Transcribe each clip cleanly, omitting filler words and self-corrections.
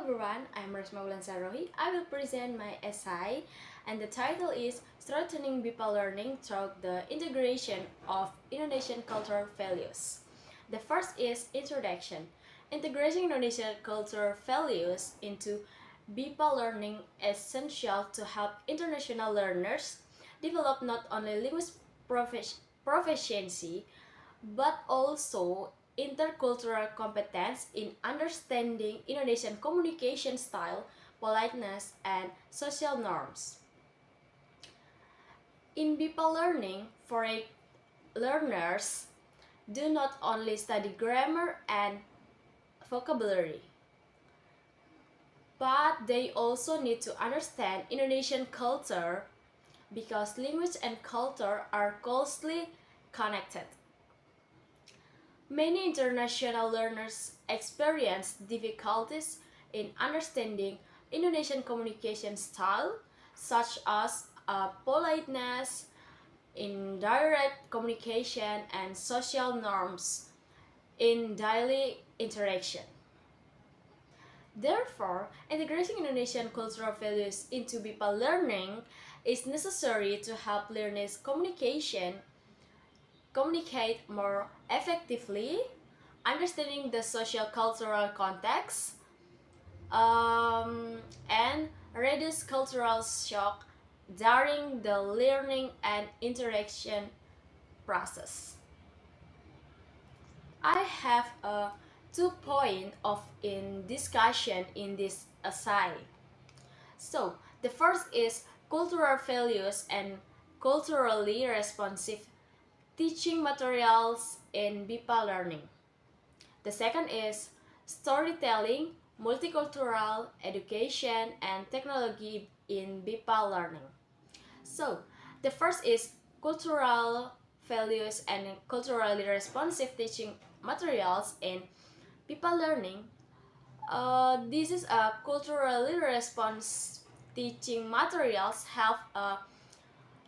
everyone, I'm Resma Rohi. I will present my essay and the title is Strengthening BIPA Learning Through the Integration of Indonesian Cultural Values. The first is Introduction. Integrating Indonesian cultural values into BIPA learning is essential to help international learners develop not only linguistic proficiency but also intercultural competence in understanding Indonesian communication style, politeness, and social norms. In BIPA learning, foreign learners do not only study grammar and vocabulary, but they also need to understand Indonesian culture because language and culture are closely connected. Many international learners experience difficulties in understanding Indonesian communication style, such as politeness, indirect communication, and social norms in daily interaction. Therefore, integrating Indonesian cultural values into BIPA learning is necessary to help learners communicate more effectively, understanding the social cultural context, and reduce cultural shock during the learning and interaction process. I have a 2 point of in discussion in this essay. So the first is cultural values and culturally responsive teaching materials in BIPA learning. The second is storytelling, multicultural education, and technology in BIPA learning. So, the first is cultural values and culturally responsive teaching materials in BIPA learning. This is a culturally responsive teaching materials help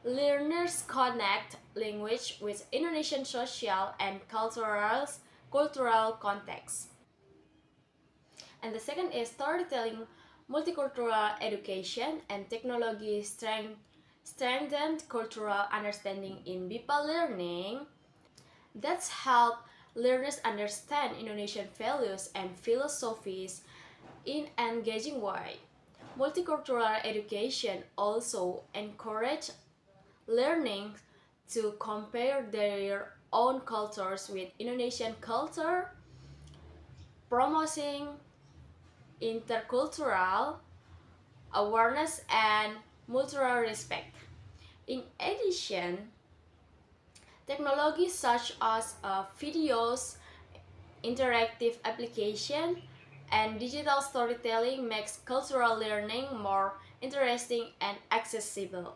learners connect language with Indonesian social and cultural context. And the second is storytelling, multicultural education, and technology strengthened cultural understanding in BIPA learning. That's help learners understand Indonesian values and philosophies in engaging way. Multicultural education also encourage learning to compare their own cultures with Indonesian culture, promoting intercultural awareness and mutual respect. In addition, technologies such as videos, interactive application, and digital storytelling makes cultural learning more interesting and accessible.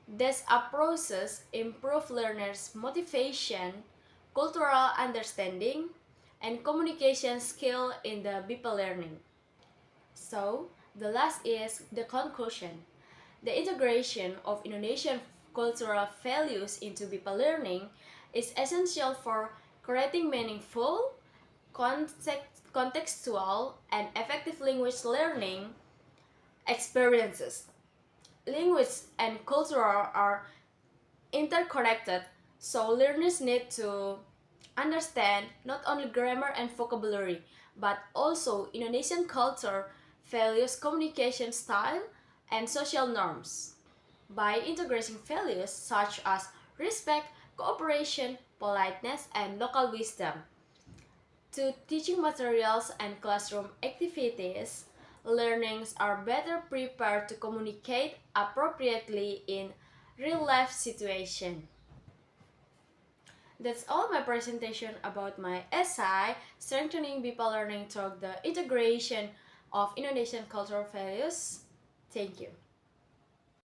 These approaches improve learners' motivation, cultural understanding, and communication skill in the BIPA learning. So, the last is the conclusion. The integration of Indonesian cultural values into BIPA learning is essential for creating meaningful, contextual, and effective language learning experiences. Language and culture are interconnected, so learners need to understand not only grammar and vocabulary, but also Indonesian culture, values, communication style, and social norms. By integrating values such as respect, cooperation, politeness, and local wisdom to teaching materials and classroom activities, learners are better prepared to communicate appropriately in real-life situations. That's all my presentation about my essay, Strengthening BIPA Learning Through the Integration of Indonesian Cultural Values. Thank you.